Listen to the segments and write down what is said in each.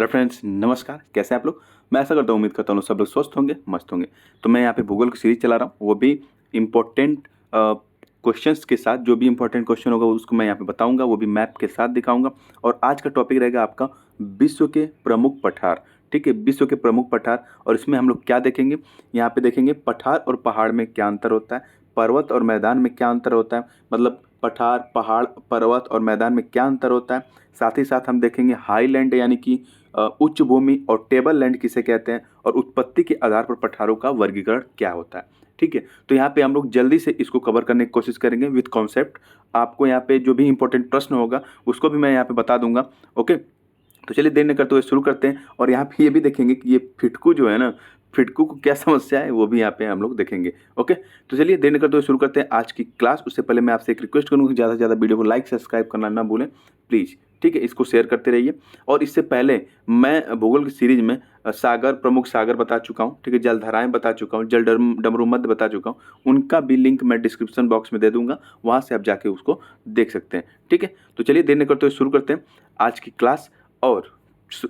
Hello friends, नमस्कार। कैसे हैं आप लोग? मैं ऐसा करता हूँ, उम्मीद करता हूँ सब लोग स्वस्थ होंगे, मस्त होंगे। तो मैं यहाँ पे भूगोल की सीरीज चला रहा हूँ, वो भी इम्पोर्टेंट क्वेश्चंस के साथ। जो भी इम्पोर्टेंट क्वेश्चन होगा उसको मैं यहाँ पे बताऊंगा, वो भी मैप के साथ दिखाऊंगा। और आज का टॉपिक रहेगा आपका विश्व के प्रमुख पठार। ठीक है, विश्व के प्रमुख पठार। और इसमें हम लोग क्या देखेंगे? यहाँ पे देखेंगे पठार और पहाड़ में क्या अंतर होता है, पर्वत और मैदान में क्या अंतर होता है, मतलब पठार, पहाड़, पर्वत और मैदान में क्या अंतर होता है। साथ ही साथ हम देखेंगे हाईलैंड यानी कि उच्च भूमि, और टेबल लैंड किसे कहते हैं, और उत्पत्ति के आधार पर पठारों का वर्गीकरण क्या होता है। ठीक है, तो यहाँ पे हम लोग जल्दी से इसको कवर करने की कोशिश करेंगे विथ कॉन्सेप्ट। आपको यहाँ पे जो भी इंपॉर्टेंट प्रश्न होगा उसको भी मैं यहाँ पे बता दूंगा। ओके, तो चलिए देर न करते हुए शुरू करते हैं। और यहाँ पे ये भी देखेंगे कि ये फिटकू जो है ना, फिटकू को क्या समस्या है वो भी यहाँ पे हम लोग देखेंगे। ओके, तो चलिए देर न करते हुए शुरू करते हैं आज की क्लास। उससे पहले मैं आपसे एक रिक्वेस्ट करूँगा कि ज़्यादा से ज़्यादा वीडियो को लाइक सब्सक्राइब करना ना भूलें प्लीज़। ठीक है, इसको शेयर करते रहिए। और इससे पहले मैं भूगोल की सीरीज में सागर, प्रमुख सागर बता चुका हूँ। ठीक है, जलधाराएं बता चुका हूँ, जल डमरू मध्य बता चुका हूँ। उनका भी लिंक मैं डिस्क्रिप्शन बॉक्स में दे दूंगा, वहाँ से आप जाके उसको देख सकते हैं। ठीक है, तो चलिए देर न करते हुए शुरू करते हैं आज की क्लास। और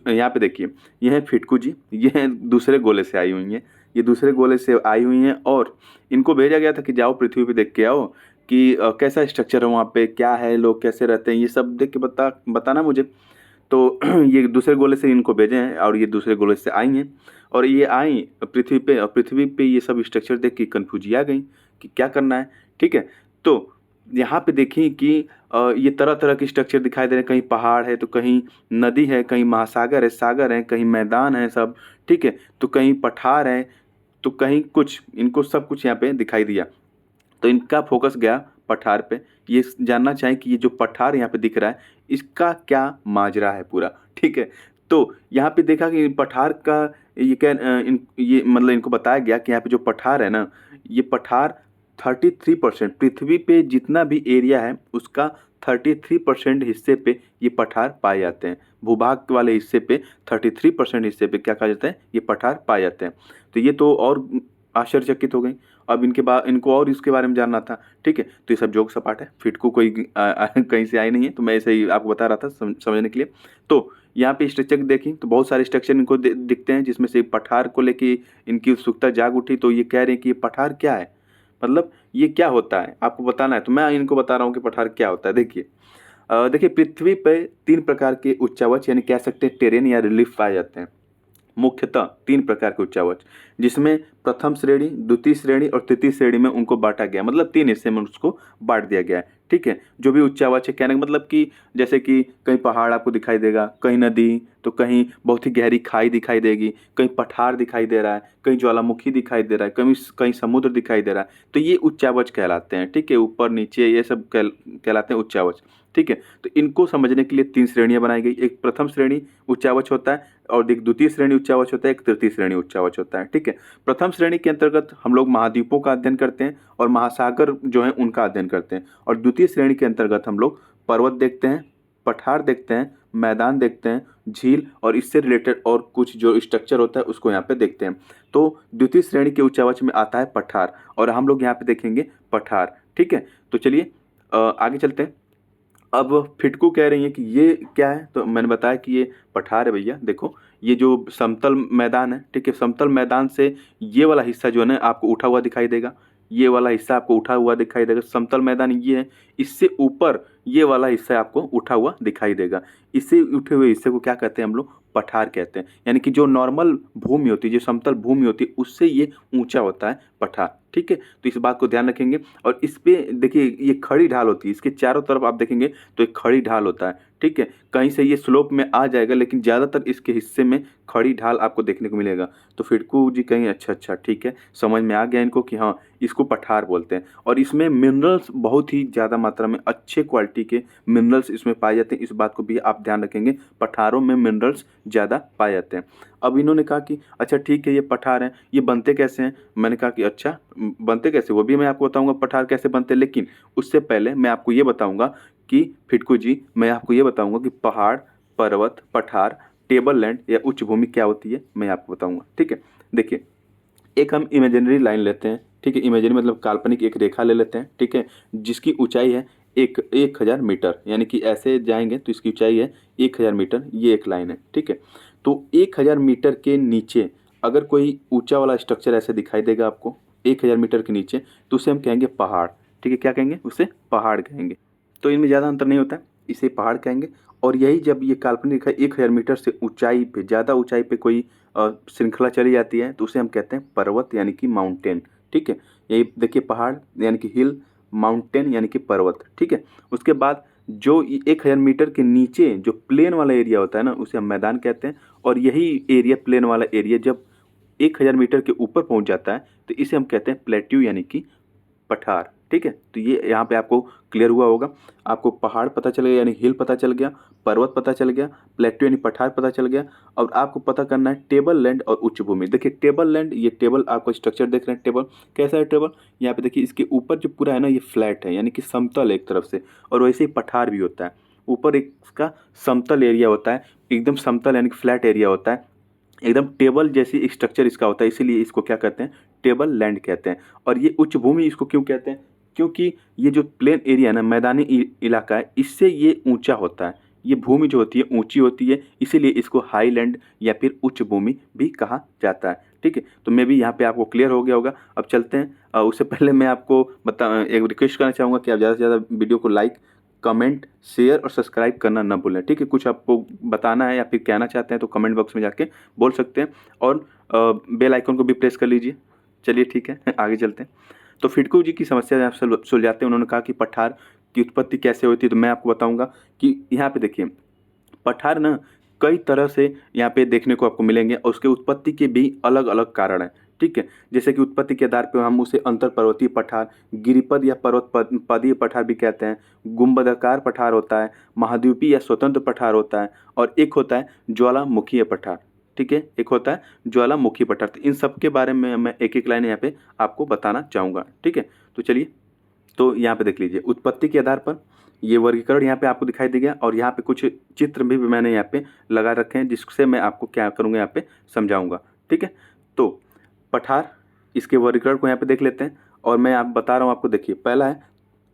यहाँ पे देखिए, ये है फिटकू जी, ये हैं दूसरे गोले से आई हुई हैं। ये दूसरे गोले से आई हुई हैं और इनको भेजा गया था कि जाओ पृथ्वी पे देख के आओ कि कैसा स्ट्रक्चर है वहाँ पे, क्या है, लोग कैसे रहते हैं, ये सब देख के बताना मुझे। तो ये दूसरे गोले से इनको भेजे हैं और ये दूसरे गोले से आई हैं। और ये आई पृथ्वी पे, और पृथ्वी पे ये सब स्ट्रक्चर देख के कन्फ्यूजी आ गई कि क्या करना है। ठीक है, तो यहाँ पे देखिए कि ये तरह तरह के स्ट्रक्चर दिखाई दे रहे हैं। कहीं पहाड़ है तो कहीं नदी है, कहीं महासागर है, सागर है, कहीं मैदान है सब। ठीक है, तो कहीं पठार है, तो कहीं कुछ, इनको सब कुछ यहाँ पे दिखाई दिया। तो इनका फोकस गया पठार पे। ये जानना चाहें कि ये जो पठार यहाँ पे दिख रहा है इसका क्या माजरा है पूरा। ठीक है, तो यहाँ पे देखा कि पठार का ये क्या ये मतलब इनको बताया गया कि यहाँ पे जो पठार है ना, ये पठार 33% पृथ्वी पे जितना भी एरिया है उसका 33% हिस्से पे ये पठार पाए जाते हैं। भूभाग वाले हिस्से पे 33% हिस्से पे क्या कहा जाता है, ये पठार पाए जाते हैं। तो ये तो और आश्चर्यचकित हो गई। अब इनके बाद इनको और इसके बारे में जानना था। ठीक है, तो ये सब जोक सपाट है, फिटकू कोई कहीं से आई नहीं है, तो मैं ऐसे ही आपको बता रहा था समझने के लिए। तो यहाँ पे स्ट्रक्चर देखें तो बहुत सारे स्ट्रक्चर इनको दिखते हैं, जिसमें से पठार को लेके इनकी उत्सुकता जाग उठी। तो ये कह रहे हैं कि ये पठार क्या है, मतलब ये क्या होता है, आपको बताना है। तो मैं इनको बता रहा हूँ कि पठार क्या होता है। देखिए देखिए, पृथ्वी पे 3 प्रकार के उच्चावच यानी कह सकते हैं टेरेन या रिलीफ पाए जाते हैं। मुख्यतः 3 प्रकार के उच्चावच, जिसमें प्रथम श्रेणी, द्वितीय श्रेणी और तृतीय श्रेणी में उनको बांटा गया, मतलब 3 हिस्से में उसको बांट दिया गया है। ठीक है, जो भी उच्चावच है, कहने का मतलब कि जैसे कि कहीं पहाड़ आपको दिखाई देगा, कहीं नदी, तो कहीं बहुत ही गहरी खाई दिखाई देगी, कहीं पठार दिखाई दे रहा है, कहीं ज्वालामुखी दिखाई दे रहा है, कहीं कहीं समुद्र दिखाई दे रहा है। तो ये उच्चावच कहलाते हैं। ठीक है, ऊपर नीचे ये सब कहलाते हैं उच्चावच। ठीक है, तो इनको समझने के लिए 3 श्रेणियां बनाई गई। एक प्रथम श्रेणी उच्चावच होता है, और एक द्वितीय श्रेणी उच्चावच होता है, एक तृतीय श्रेणी उच्चावच होता है। ठीक है, प्रथम श्रेणी के अंतर्गत हम लोग महाद्वीपों का अध्ययन करते हैं और महासागर जो है उनका अध्ययन करते हैं। और द्वितीय श्रेणी के अंतर्गत हम लोग पर्वत देखते हैं, पठार देखते हैं, मैदान देखते हैं, झील और इससे रिलेटेड और कुछ जो स्ट्रक्चर होता है उसको यहाँ पे देखते हैं। तो द्वितीय श्रेणी के उच्चावच में आता है पठार, और हम लोग यहाँ पे देखेंगे पठार। ठीक है, तो चलिए आगे चलते हैं। अब फिटकू कह रही है कि ये क्या है, तो मैंने बताया कि ये पठार है भैया। देखो, ये जो समतल मैदान है, ठीक है, समतल मैदान से ये वाला हिस्सा जो है ना आपको उठा हुआ दिखाई देगा। ये वाला हिस्सा आपको उठा हुआ दिखाई देगा, समतल मैदान ये है। इससे ऊपर ये वाला हिस्सा आपको उठा हुआ दिखाई देगा। इससे उठे हुए हिस्से को क्या कहते हैं हम लोग? पठार कहते हैं। यानी कि जो नॉर्मल भूमि होती है, जो समतल भूमि होती है, उससे ये ऊंचा होता है पठार। ठीक है, तो इस बात को ध्यान रखेंगे। और इस पे देखिए, ये खड़ी ढाल होती है, इसके चारों तरफ आप देखेंगे तो एक खड़ी ढाल होता है। ठीक है, कहीं से ये स्लोप में आ जाएगा, लेकिन ज़्यादातर इसके हिस्से में खड़ी ढाल आपको देखने को मिलेगा। तो फिटकू जी कहीं अच्छा अच्छा ठीक है, समझ में आ गया इनको कि हाँ, इसको पठार बोलते हैं। और इसमें मिनरल्स बहुत ही ज़्यादा मात्रा में, अच्छे क्वालिटी के मिनरल्स इसमें पाए जाते हैं। इस बात को भी आप ध्यान रखेंगे, पठारों में मिनरल्स ज़्यादा पाए जाते हैं। अब इन्होंने कहा कि अच्छा ठीक है, ये पठार हैं, ये बनते कैसे हैं? मैंने कहा कि अच्छा बनते कैसे, वो भी मैं आपको बताऊंगा पठार कैसे बनते हैं। लेकिन उससे पहले मैं आपको ये बताऊंगा कि फिटकू जी, मैं आपको ये बताऊंगा कि पहाड़, पर्वत, पठार, टेबल लैंड या उच्च भूमि क्या होती है, मैं आपको बताऊंगा। ठीक है, देखिए, एक हम इमेजिनरी लाइन लेते हैं। ठीक है, इमेजिनरी मतलब काल्पनिक एक रेखा ले लेते हैं। ठीक है, जिसकी ऊंचाई है 1000 मीटर, यानी कि ऐसे जाएंगे तो इसकी ऊंचाई है 1000 मीटर। ये एक लाइन है। ठीक है, तो 1000 मीटर के नीचे अगर कोई ऊंचा वाला स्ट्रक्चर ऐसे दिखाई देगा आपको 1000 मीटर के नीचे, तो उसे हम कहेंगे पहाड़। ठीक है, क्या कहेंगे? उसे पहाड़ कहेंगे। तो इनमें ज़्यादा अंतर नहीं होता है, इसे पहाड़ कहेंगे। और यही जब ये काल्पनिक रेखा 1000 मीटर से ऊंचाई पे, ज़्यादा ऊंचाई पे कोई श्रृंखला चली जाती है, तो उसे हम कहते हैं पर्वत यानी कि माउंटेन। ठीक है, यही देखिए, पहाड़ यानी कि हिल, माउंटेन यानी कि पर्वत। ठीक है, उसके बाद जो 1000 मीटर के नीचे जो प्लेन वाला एरिया होता है ना, उसे हम मैदान कहते हैं। और यही एरिया, प्लेन वाला एरिया, जब 1000 मीटर के ऊपर पहुंच जाता है, तो इसे हम कहते हैं प्लेट्यू यानी कि पठार। ठीक है, तो ये यहाँ पे आपको क्लियर हुआ होगा। आपको पहाड़ पता चल गया यानी हिल पता चल गया, पर्वत पता चल गया, प्लेट्यू यानी पठार पता चल गया। और आपको पता करना है टेबल लैंड और उच्च भूमि। देखिए टेबल लैंड, ये टेबल आपको स्ट्रक्चर देख रहे हैं, टेबल कैसा है? टेबल यहाँ पे देखिए, इसके ऊपर जो पूरा है ना, ये फ्लैट है यानी कि समतल है एक तरफ से। और वैसे ही पठार भी होता है, ऊपर एक इसका समतल एरिया होता है, एकदम समतल यानी कि फ्लैट एरिया होता है, एकदम टेबल जैसी स्ट्रक्चर इसका होता है, इसीलिए इसको क्या कहते हैं? टेबल लैंड कहते हैं। और ये उच्च भूमि इसको क्यों कहते हैं? क्योंकि ये जो प्लेन एरिया है ना, मैदानी इलाका है, इससे ये ऊंचा होता है। ये भूमि जो होती है ऊंची होती है, इसीलिए इसको हाईलैंड या फिर उच्च भूमि भी कहा जाता है। ठीक है, तो मैं भी यहाँ पे आपको क्लियर हो गया होगा। अब चलते हैं, उससे पहले मैं आपको एक रिक्वेस्ट करना चाहूँगा कि आप ज़्यादा से ज़्यादा वीडियो को लाइक, कमेंट, शेयर और सब्सक्राइब करना ना भूलें। ठीक है, कुछ आपको बताना है या फिर कहना चाहते हैं तो कमेंट बॉक्स में जाके बोल सकते हैं। और बेल आइकन को भी प्रेस कर लीजिए। चलिए ठीक है, आगे चलते हैं। तो फिडको जी की समस्या आप सुलझाते हैं। उन्होंने कहा कि पठार की उत्पत्ति कैसे होती है, तो मैं आपको बताऊंगा कि यहाँ पे देखिए, पठार ना कई तरह से यहाँ पे देखने को आपको मिलेंगे और उसके उत्पत्ति के भी अलग अलग कारण हैं। ठीक है, जैसे कि उत्पत्ति के आधार पर हम उसे अंतर पर्वतीय पठार, गिरिपद या पर्वत पदीय पठार भी कहते हैं, गुंबदाकार पठार होता है, महाद्वीपीय या स्वतंत्र पठार होता है, और एक होता है ज्वालामुखीय पठार। ठीक है, एक होता है ज्वालामुखी पठार। तो इन सब के बारे में मैं एक एक लाइन यहाँ पे आपको बताना चाहूँगा। ठीक है, तो चलिए, तो यहाँ पे देख लीजिए, उत्पत्ति के आधार पर ये वर्गीकरण यहाँ पे आपको दिखाई देगा। और यहाँ पे कुछ चित्र भी मैंने यहाँ पे लगा रखे हैं, जिससे मैं आपको क्या करूँगा, यहाँ पे समझाऊंगा। ठीक है, तो पठार, इसके वर्गीकरण को यहाँ पे देख लेते हैं। और मैं आप बता रहा हूँ आपको, देखिए पहला है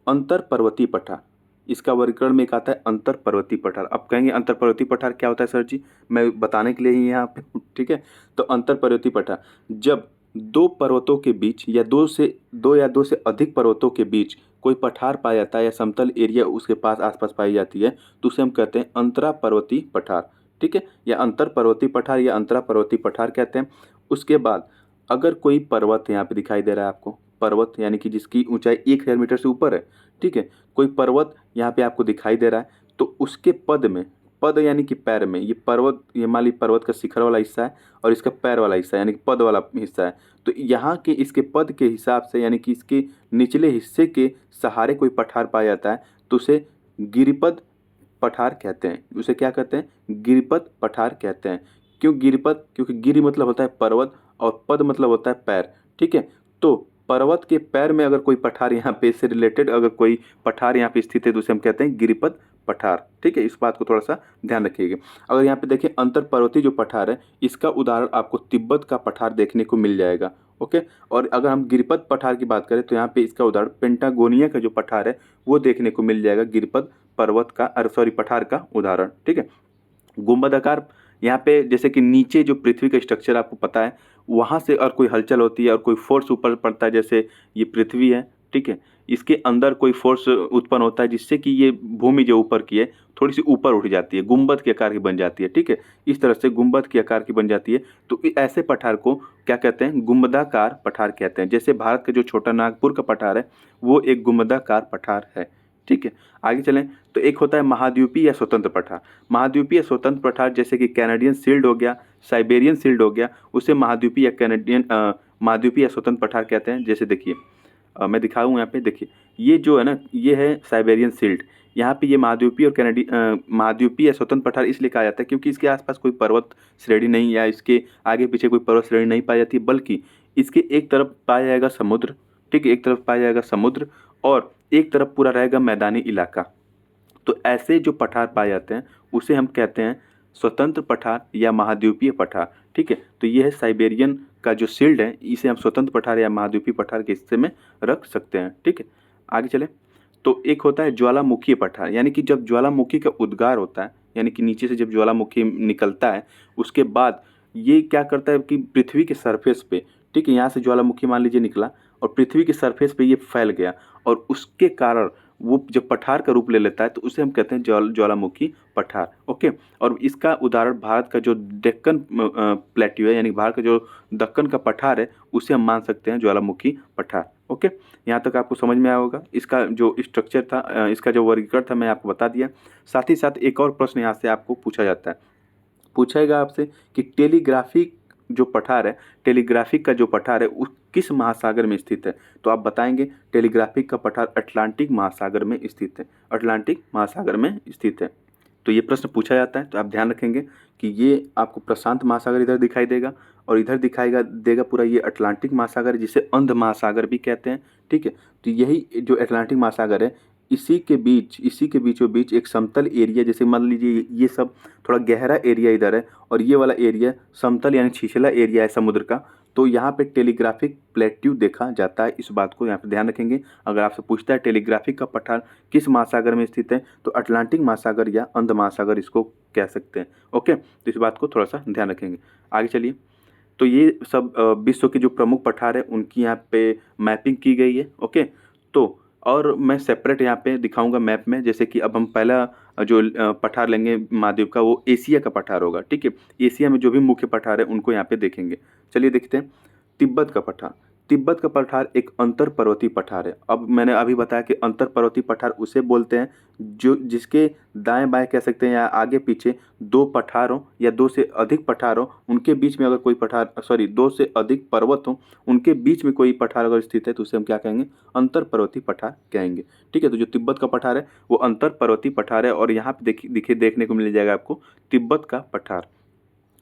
अंतर पर्वतीय पठार। इसका वर्गीकरण में एक आता है अंतर पर्वतीय पठार। अब कहेंगे अंतर पर्वतीय पठार क्या होता है सर जी? मैं बताने के लिए ही यहाँ पे ठीक है, तो अंतर पर्वतीय पठार, जब दो पर्वतों के बीच या दो से अधिक पर्वतों के बीच कोई पठार पाया जाता है या समतल एरिया उसके पास आसपास पाई जाती है, तो उसे हम कहते हैं अंतरा पर्वतीय पठार। ठीक है, या अंतर पर्वतीय पठार या अंतरा पर्वतीय पठार कहते हैं। उसके बाद अगर कोई पर्वत यहाँ पे दिखाई दे रहा है आपको, पर्वत यानी कि जिसकी ऊंचाई 1000 मीटर से ऊपर है, ठीक है, कोई पर्वत यहाँ पे आपको दिखाई दे रहा है, तो उसके पद में, पद यानी कि पैर में, ये पर्वत, ये मान ली पर्वत का शिखर वाला हिस्सा है और इसका पैर वाला हिस्सा यानी कि पद वाला हिस्सा है। तो यहाँ के इसके पद के हिसाब से यानी कि इसके निचले हिस्से के सहारे कोई पठार पाया जाता है, तो उसे गिरिपद पठार कहते हैं। उसे क्या कहते हैं? गिरिपद पठार कहते हैं। क्यों गिरिपद? क्योंकि गिरि मतलब होता है पर्वत और पद मतलब होता है पैर। ठीक है, तो पर्वत के पैर में अगर कोई पठार यहाँ पे से रिलेटेड अगर कोई पठार यहाँ पे स्थित है, तो उसे हम कहते हैं गिरिपद पठार। ठीक है, इस बात को थोड़ा सा ध्यान रखिएगा। अगर यहाँ पे देखें अंतर पर्वतीय जो पठार है, इसका उदाहरण आपको तिब्बत का पठार देखने को मिल जाएगा। ओके, और अगर हम गिरिपद पठार की बात करें, तो यहाँ पे इसका उदाहरण पेंटागोनिया का जो पठार है वो देखने को मिल जाएगा, गिरिपद पर्वत का, सॉरी, पठार का उदाहरण। ठीक है, गुंबदाकार, यहाँ पे जैसे कि नीचे जो पृथ्वी का स्ट्रक्चर आपको पता है, वहाँ से और कोई हलचल होती है और कोई फोर्स ऊपर पड़ता है, जैसे ये पृथ्वी है, ठीक है, इसके अंदर कोई फोर्स उत्पन्न होता है जिससे कि ये भूमि जो ऊपर की है थोड़ी सी ऊपर उठ जाती है, गुंबद के आकार की बन जाती है। ठीक है, इस तरह से गुंबद के आकार की बन जाती है। तो ऐसे पठार को क्या कहते हैं? गुंबदाकार पठार कहते हैं। जैसे भारत का जो छोटा नागपुर का पठार है वो एक गुंबदाकार पठार है। ठीक है, आगे चलें, तो एक होता है महाद्वीपीय या स्वतंत्र पठार। महाद्वीपीय या स्वतंत्र पठार जैसे कि कैनेडियन शील्ड हो गया, साइबेरियन शील्ड हो गया, उसे महाद्वीपीय या महाद्वीपीय या स्वतंत्र पठार कहते हैं। जैसे देखिए, मैं दिखाऊँ यहाँ पे, देखिए ये जो है ना, ये है साइबेरियन शील्ड। यहाँ पे ये महाद्वीपीय और महाद्वीपीय या स्वतंत्र पठार इसलिए कहा जाता है क्योंकि इसके आसपास कोई पर्वत श्रेणी नहीं, या इसके आगे पीछे कोई पर्वत श्रेणी नहीं पाई जाती, बल्कि इसके एक तरफ पाया जाएगा समुद्र। ठीक है, एक तरफ पाया जाएगा समुद्र और एक तरफ पूरा रहेगा मैदानी इलाका। तो ऐसे जो पठार पाए जाते हैं उसे हम कहते हैं स्वतंत्र पठार या महाद्वीपीय पठार। ठीक है, तो ये है साइबेरियन का जो शील्ड है, इसे हम स्वतंत्र पठार या महाद्वीपीय पठार के हिस्से में रख सकते हैं। ठीक है, आगे चले, तो एक होता है ज्वालामुखीय पठार, यानी कि जब ज्वालामुखी का उद्गार होता है यानी कि नीचे से जब ज्वालामुखी निकलता है उसके बाद ये क्या करता है कि पृथ्वी के सरफेस पे, ठीक है, यहाँ से ज्वालामुखी मान लीजिए निकला और पृथ्वी के सरफेस पे ये फैल गया और उसके कारण वो जब पठार का रूप ले लेता है तो उसे हम कहते हैं ज्वालामुखी पठार। ओके, और इसका उदाहरण भारत का जो डेक्कन प्लेट्यू है, यानी भारत का जो दक्कन का पठार है, उसे हम मान सकते हैं ज्वालामुखी पठार। ओके, यहाँ तक आपको समझ में आया होगा। इसका जो स्ट्रक्चर था, इसका जो वर्गीकरण था, मैं आपको बता दिया। साथ ही साथ एक और प्रश्न यहाँ से आपको पूछा जाता है, पूछेगा आपसे कि टेलीग्राफिक जो पठार है, टेलीग्राफिक का जो पठार है वो किस महासागर में स्थित है। तो आप बताएंगे टेलीग्राफिक का पठार अटलांटिक महासागर में स्थित है, अटलांटिक महासागर में स्थित है। तो ये प्रश्न पूछा जाता है, तो आप ध्यान रखेंगे कि ये आपको प्रशांत महासागर इधर दिखाई देगा और इधर दिखाएगा देगा पूरा ये अटलांटिक महासागर है, जिसे अंध महासागर भी कहते हैं। ठीक है, तो यही जो अटलांटिक महासागर है, इसी के बीचों बीच एक समतल एरिया, जैसे मान लीजिए ये सब थोड़ा गहरा एरिया इधर है और ये वाला एरिया समतल यानी छिछला एरिया है समुद्र का, तो यहाँ पे टेलीग्राफिक प्लेट्यू देखा जाता है। इस बात को यहाँ पे ध्यान रखेंगे। अगर आपसे पूछता है टेलीग्राफिक का पठार किस महासागर में स्थित है, तो अटलांटिक महासागर या अंध महासागर इसको कह सकते हैं। ओके, तो इस बात को थोड़ा सा ध्यान रखेंगे। आगे चलिए, तो ये सब विश्व के जो प्रमुख पठार है उनकी यहाँ पे मैपिंग की गई है। ओके, तो और मैं सेपरेट यहाँ पे दिखाऊंगा मैप में, जैसे कि अब हम पहला जो पठार लेंगे महाद्वीप का, वो एशिया का पठार होगा। ठीक है, एशिया में जो भी मुख्य पठार है उनको यहाँ पे देखेंगे। चलिए देखते हैं। तिब्बत का पठार, तिब्बत का पठार एक अंतर पर्वतीय पठार है। अब मैंने अभी बताया कि अंतर पर्वतीय पठार उसे बोलते हैं जो जिसके दाएं बाएं कह सकते हैं या आगे पीछे दो पठार हो या दो से अधिक पठार हो, उनके बीच में अगर कोई पठार दो से अधिक पर्वत हो, उनके बीच में कोई पठार अगर स्थित है तो उसे हम क्या कहेंगे, अंतर पर्वतीय पठार कहेंगे। ठीक है, तो जो तिब्बत का पठार है वो अंतर पर्वतीय पठार है और यहाँ पे देखिए देखने को मिल जाएगा आपको तिब्बत का पठार।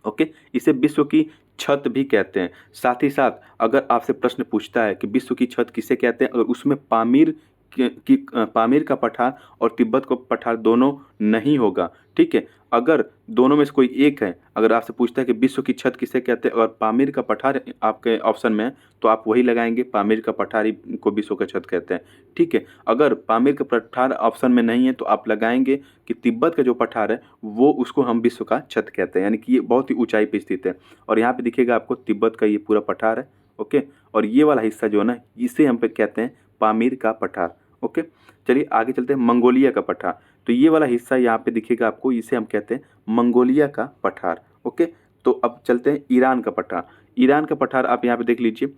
ओके, इसे विश्व की छत भी कहते हैं। साथ ही साथ अगर आपसे प्रश्न पूछता है कि विश्व की छत किसे कहते हैं, अगर उसमें पामीर का पठार और तिब्बत का पठार दोनों नहीं होगा, ठीक है, अगर दोनों में से कोई एक है, अगर आपसे पूछता है कि विश्व की छत किसे कहते हैं और पामीर का पठार आपके ऑप्शन में है तो आप वही लगाएंगे, पामीर का पठार ही को विश्व का छत कहते हैं। ठीक है, अगर पामीर का पठार ऑप्शन में नहीं है तो आप लगाएंगे कि तिब्बत का जो पठार है वो उसको हम विश्व का छत कहते हैं, यानी कि ये बहुत ही ऊंचाई पे स्थित है। और यहाँ पे दिखेगा आपको तिब्बत का ये पूरा पठार है। ओके, और ये वाला हिस्सा जो है ना, इसे हम पे कहते हैं पामीर का पठार। ओके, चलिए आगे चलते हैं। मंगोलिया का पठार, तो ये वाला हिस्सा यहाँ पे दिखेगा आपको, इसे हम कहते हैं मंगोलिया का पठार। ओके, तो अब चलते हैं ईरान का पठार। ईरान का पठार आप यहाँ पे देख लीजिए,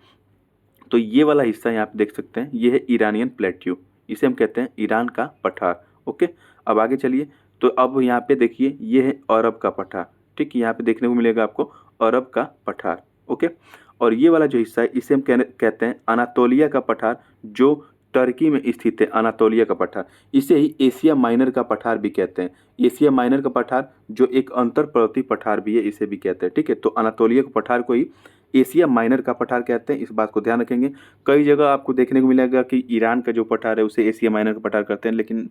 तो ये वाला हिस्सा यहाँ पे देख सकते हैं, ये है ईरानियन प्लेट्यू, इसे हम कहते हैं ईरान का पठार। ओके, अब आगे चलिए, तो अब यहाँ पे देखिए ये है अरब का पठार। ठीक है, यहाँ पे देखने को मिलेगा आपको अरब का पठार। ओके, और ये वाला जो हिस्सा है इसे हम कहते हैं अनातोलिया का पठार, जो टर्की में स्थित है, अनातोलिया का पठार। इसे ही एशिया माइनर का पठार भी कहते हैं। एशिया माइनर का पठार जो एक अंतर पर्वतीय पठार भी है, इसे भी कहते हैं। ठीक है, तो अनातोलिया के पठार को ही एशिया माइनर का पठार कहते हैं, इस बात को ध्यान रखेंगे। कई जगह आपको देखने को मिलेगा कि ईरान का जो पठार है उसे एशिया माइनर का पठार करते हैं, लेकिन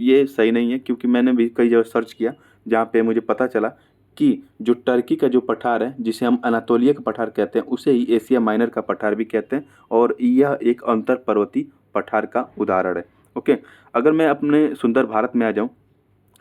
ये सही नहीं है, क्योंकि मैंने भी कई जगह सर्च किया जहाँ पे मुझे पता चला कि जो टर्की का जो पठार है जिसे हम अनातोलिया का पठार कहते हैं उसे ही एशिया माइनर का पठार भी कहते हैं, और यह एक अंतर पर्वतीय पठार का उदाहरण है। ओके, अगर मैं अपने सुंदर भारत में आ जाऊं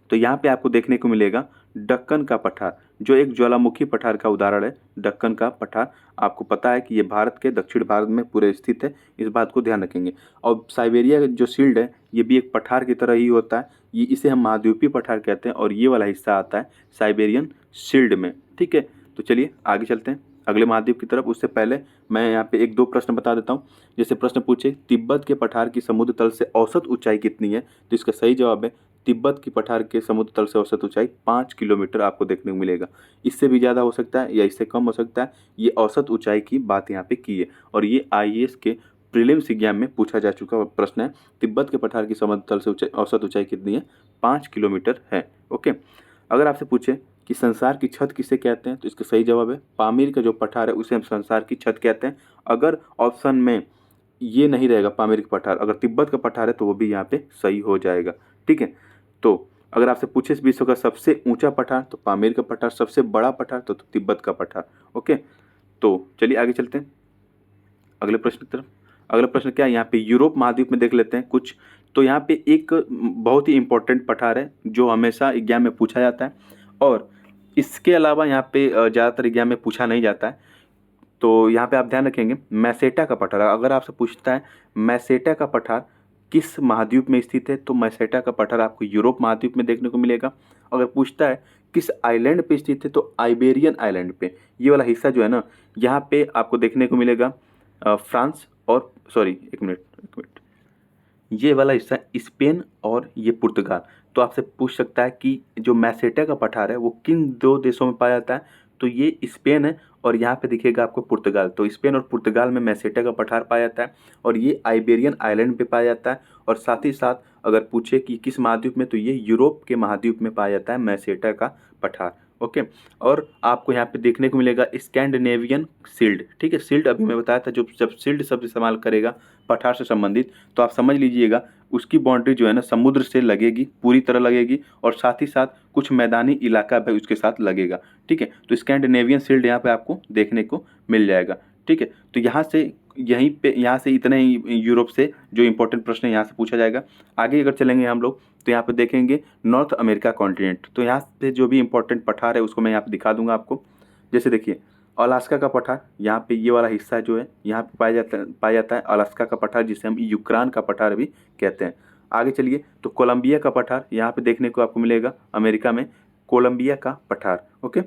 तो यहाँ पे आपको देखने को मिलेगा दक्कन का पठार, जो एक ज्वालामुखी पठार का उदाहरण है। दक्कन का पठार आपको पता है कि ये भारत के दक्षिण भारत में पूरे स्थित है, इस बात को ध्यान रखेंगे। और साइबेरिया जो शील्ड है ये भी एक पठार की तरह ही होता है, ये इसे हम महाद्वीपीय पठार कहते हैं और ये वाला हिस्सा आता है साइबेरियन शील्ड में। ठीक है, तो चलिए आगे चलते हैं अगले महाद्वीप की तरफ। उससे पहले मैं यहाँ पे एक दो प्रश्न बता देता हूँ। जैसे प्रश्न पूछे तिब्बत के पठार की समुद्र तल से औसत ऊंचाई कितनी है, तो इसका सही जवाब है तिब्बत की पठार के समुद्र तल से औसत ऊंचाई 5 किलोमीटर आपको देखने को मिलेगा। इससे भी ज़्यादा हो सकता है या इससे कम हो सकता है, ये औसत ऊंचाई की बात यहाँ पे की है और ये IAS के प्रीलिम्स एग्जाम में पूछा जा चुका प्रश्न है। तिब्बत के पठार की समुद्र तल से औसत ऊंचाई कितनी है, 5 किलोमीटर है। ओके, अगर आपसे पूछे कि संसार की छत किसे कहते हैं, तो इसका सही जवाब है पामीर का जो पठार है उसे हम संसार की छत कहते हैं। अगर ऑप्शन में ये नहीं रहेगा पामीर का पठार, अगर तिब्बत का पठार है तो वो भी यहाँ पे सही हो जाएगा। ठीक है, तो अगर आपसे पूछे इस विश्व का सबसे ऊंचा पठार, तो पामीर का पठार, सबसे बड़ा पठार तो तिब्बत का पठार। ओके, तो चलिए आगे चलते हैं अगले प्रश्न की तरफ। अगला प्रश्न क्या है, यहाँ पे यूरोप महाद्वीप में देख लेते हैं कुछ तो यहाँ पे एक बहुत ही इम्पोर्टेंट पठार है जो हमेशा एग्जाम में पूछा जाता है, और इसके अलावा यहाँ पे ज़्यादातर एग्जाम में पूछा नहीं जाता है। तो यहाँ पे आप ध्यान रखेंगे, मैसेटा का पठार अगर आपसे पूछता है मैसेटा का पठार किस महाद्वीप में स्थित है, तो मैसेटा का पठार आपको यूरोप महाद्वीप में देखने को मिलेगा। अगर पूछता है किस आइलैंड पे स्थित है, तो आइबेरियन आइलैंड पे। ये वाला हिस्सा जो है ना, यहाँ पे आपको देखने को मिलेगा फ्रांस और सॉरी एक मिनट, ये वाला हिस्सा स्पेन और ये पुर्तगाल। तो आपसे पूछ सकता है कि जो मैसेटा का पठार है वो किन दो देशों में पाया जाता है, तो ये स्पेन है और यहाँ पे दिखेगा आपको पुर्तगाल। तो स्पेन और पुर्तगाल में मैसेटा का पठार पाया जाता है और ये आइबेरियन आइलैंड पे पाया जाता है। और साथ ही साथ अगर पूछे कि किस महाद्वीप में, तो ये यूरोप के महाद्वीप में पाया जाता है मैसेटा का पठार। ओके, और आपको यहाँ पे देखने को मिलेगा स्कैंडिनेवियन शील्ड। ठीक है, शील्ड अभी मैं बताया था, जो जब शील्ड शब्द इस्तेमाल करेगा पठार से संबंधित, तो आप समझ लीजिएगा उसकी बाउंड्री जो है ना समुद्र से लगेगी, पूरी तरह लगेगी, और साथ ही साथ कुछ मैदानी इलाका भी उसके साथ लगेगा। ठीक है, तो स्कैंडिनेवियन शील्ड यहाँ पे आपको देखने को मिल जाएगा। ठीक है, तो यहाँ से इतने ही यूरोप से जो इंपॉर्टेंट प्रश्न है यहाँ से पूछा जाएगा। आगे अगर चलेंगे हम लोग तो यहाँ पे देखेंगे नॉर्थ अमेरिका कॉन्टिनेंट। तो यहाँ पे जो भी इंपॉर्टेंट पठार है उसको मैं यहाँ पे दिखा दूंगा आपको। जैसे देखिए अलास्का का पठार, यहाँ पे ये वाला हिस्सा जो है यहाँ पे पाया जाता है अलास्का का पठार, जिसे हम यूक्रेन का पठार भी कहते हैं। आगे चलिए तो कोलंबिया का पठार यहाँ पे देखने को आपको मिलेगा अमेरिका में, कोलंबिया का पठार। ओके,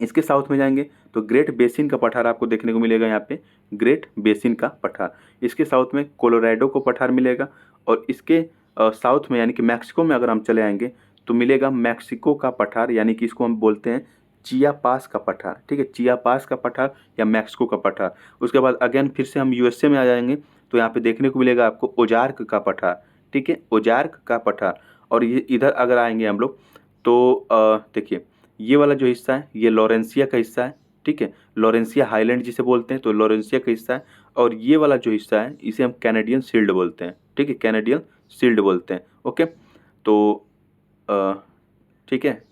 इसके साउथ में जाएंगे तो ग्रेट बेसिन का पठार आपको देखने को मिलेगा, यहाँ पे ग्रेट बेसिन का पठार। इसके साउथ में कोलोराडो को पठार मिलेगा, और इसके साउथ में यानी कि मैक्सिको में अगर हम चले आएंगे तो मिलेगा मैक्सिको का पठार, यानी कि इसको हम बोलते हैं चियापास का पठार। ठीक है, चियापास का पठार या मैक्सिको का पठार। उसके बाद अगेन फिर से हम यूएसए में आ जाएंगे तो यहाँ पे देखने को मिलेगा आपको ओजार्क का पठार। ठीक है, ओजार्क का पठार। और ये इधर अगर आएंगे हम लोग तो देखिए ये वाला जो हिस्सा है ये लॉरेंसिया का हिस्सा है। ठीक है, लॉरेंसिया हाईलैंड जिसे बोलते हैं, तो लॉरेंसिया का हिस्सा है। और ये वाला जो हिस्सा है इसे हम कैनेडियन शील्ड बोलते हैं। ठीक है, कैनेडियन शील्ड बोलते हैं। ओके, तो ठीक है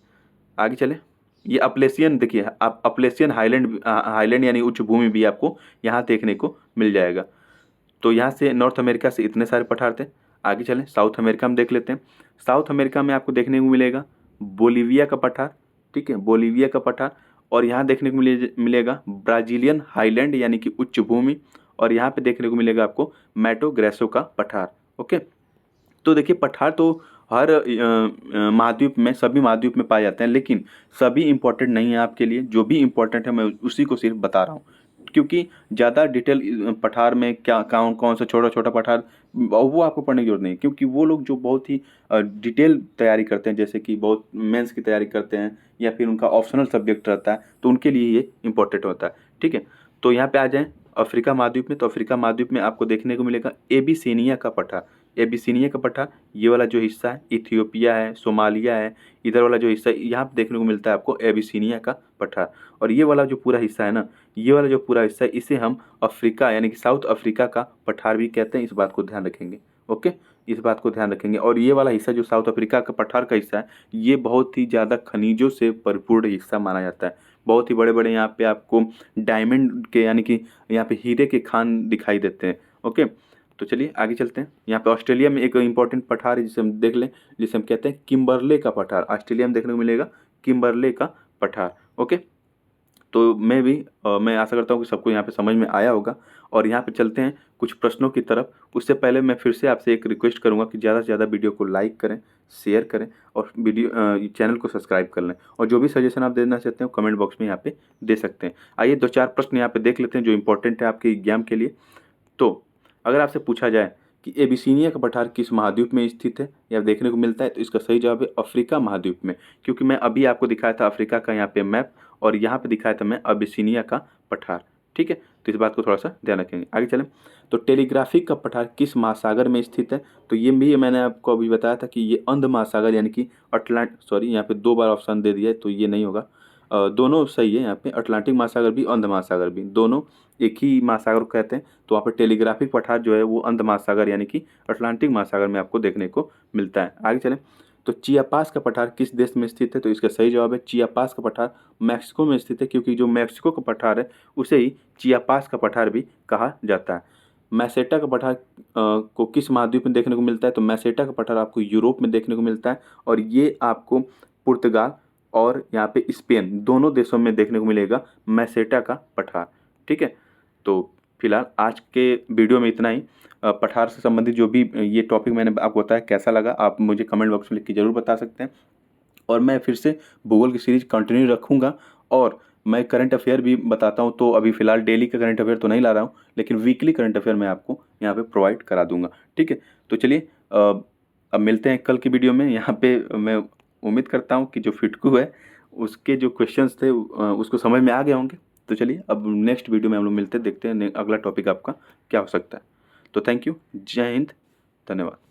आगे चले। ये अपलेशियन देखिए, आप अपलेशियन हाईलैंड यानी उच्च भूमि भी आपको यहाँ देखने को मिल जाएगा। तो यहाँ से नॉर्थ अमेरिका से इतने सारे पठार थे। आगे चलें साउथ अमेरिका में देख लेते हैं। साउथ अमेरिका में आपको देखने को मिलेगा बोलीविया का पठार। ठीक है, बोलीविया का पठार। और यहाँ देखने को मिलेगा ब्राज़ीलियन हाईलैंड यानी कि उच्च भूमि। और यहाँ पे देखने को मिलेगा आपको मैटो ग्रेसो का पठार। ओके, तो देखिए पठार तो हर महाद्वीप में, सभी महाद्वीप में पाए जाते हैं, लेकिन सभी इम्पोर्टेंट नहीं है आपके लिए। जो भी इम्पोर्टेंट है मैं उसी को सिर्फ बता रहा हूँ, क्योंकि ज़्यादा डिटेल पठार में क्या कौन कौन सा छोटा छोटा पठार वो आपको पढ़ने की जरूरत नहीं, क्योंकि वो लोग जो बहुत ही डिटेल तैयारी करते हैं, जैसे कि बहुत मेंस की तैयारी करते हैं या फिर उनका ऑप्शनल सब्जेक्ट रहता है, तो उनके लिए ये इंपॉर्टेंट होता है। ठीक है, तो यहाँ पे आ जाएँ अफ्रीका महाद्वीप में। तो अफ्रीका महाद्वीप में आपको देखने को मिलेगा एबीसीनिया का पठार। एबीसीनिया का पठार ये वाला जो हिस्सा है इथियोपिया है, सोमालिया है, इधर वाला जो हिस्सा है यहाँ पे देखने को मिलता है आपको एबीसीनिया का पठार। और ये वाला जो पूरा हिस्सा है ना, ये वाला जो पूरा हिस्सा है इसे हम अफ्रीका यानी कि साउथ अफ्रीका का पठार भी कहते हैं। इस बात को ध्यान रखेंगे। ओके, इस बात को ध्यान रखेंगे। और ये वाला हिस्सा जो साउथ अफ्रीका का पठार का हिस्सा है, ये बहुत ही ज़्यादा खनिजों से परिपूर्ण हिस्सा माना जाता है। बहुत ही बड़े बड़े यहाँ पे आपको डायमंड के यानी कि यहाँ पे हीरे के खान दिखाई देते हैं। ओके, तो चलिए आगे चलते हैं। यहाँ पे ऑस्ट्रेलिया में एक इंपॉर्टेंट पठार है जिसे हम देख लें, जिसे हम कहते हैं किम्बरले का पठार। ऑस्ट्रेलिया में देखने को मिलेगा किम्बरले का पठार। ओके, तो मैं आशा करता हूँ कि सबको यहाँ पे समझ में आया होगा। और यहाँ पे चलते हैं कुछ प्रश्नों की तरफ। उससे पहले मैं फिर से आपसे एक रिक्वेस्ट करूँगा कि ज़्यादा से ज़्यादा वीडियो को लाइक करें, शेयर करें और चैनल को सब्सक्राइब कर लें। और जो भी सजेशन आप देना चाहते हो कमेंट बॉक्स में यहाँ पे दे सकते हैं। आइए 2-4 प्रश्न यहाँ पे देख लेते हैं जो इंपॉर्टेंट है आपके एग्जाम के लिए। तो अगर आपसे पूछा जाए कि एबिसिनिया का पठार किस महाद्वीप में स्थित है या देखने को मिलता है, तो इसका सही जवाब है अफ्रीका महाद्वीप में। क्योंकि मैं अभी आपको दिखाया था अफ्रीका का यहाँ पे मैप, और यहाँ पे दिखाया था मैं अबिसिनिया का पठार। ठीक है, तो इस बात को थोड़ा सा ध्यान रखेंगे। आगे चलें तो टेलीग्राफिक का पठार किस महासागर में स्थित है, तो ये भी मैंने आपको अभी बताया था कि ये अंध महासागर यानी कि यहाँ पे 2 बार ऑप्शन दे दिया है, तो ये नहीं होगा। दोनों सही है यहाँ पे, अटलांटिक महासागर भी अंध महासागर भी, दोनों एक ही महासागर को कहते हैं। तो वहाँ पर टेलीग्राफिक पठार जो है वो अंध महासागर यानी कि अटलांटिक महासागर में आपको देखने को मिलता है। आगे चलें तो चियापास का पठार किस देश में स्थित है, तो इसका सही जवाब है चियापास का पठार मैक्सिको में स्थित है, क्योंकि जो मैक्सिको का पठार है उसे ही चियापास का पठार भी कहा जाता है। मैसेटा का पठार को किस महाद्वीप में देखने को मिलता है? तो मैसेटा का पठार आपको यूरोप में देखने को मिलता है और ये आपको पुर्तगाल और यहाँ पे स्पेन दोनों देशों में देखने को मिलेगा मैसेटा का पठार। ठीक है, तो फिलहाल आज के वीडियो में इतना ही। पठार से संबंधित जो भी ये टॉपिक मैंने आपको बताया कैसा लगा, आप मुझे कमेंट बॉक्स में लिख के ज़रूर बता सकते हैं। और मैं फिर से भूगोल की सीरीज कंटिन्यू रखूँगा और मैं करंट अफेयर भी बताता हूँ। तो अभी फ़िलहाल डेली का करंट अफेयर तो नहीं ला रहा हूँ, लेकिन वीकली करंट अफेयर मैं आपको यहाँ पे प्रोवाइड करा दूँगा। ठीक है, तो चलिए अब मिलते हैं कल की वीडियो में। यहाँ पे मैं उम्मीद करता हूँ कि जो फिटकू है उसके जो क्वेश्चंस थे उसको समझ में आ गए होंगे। तो चलिए अब नेक्स्ट वीडियो में हम लोग मिलते हैं, देखते हैं अगला टॉपिक आपका क्या हो सकता है। तो थैंक यू, जय हिंद, धन्यवाद।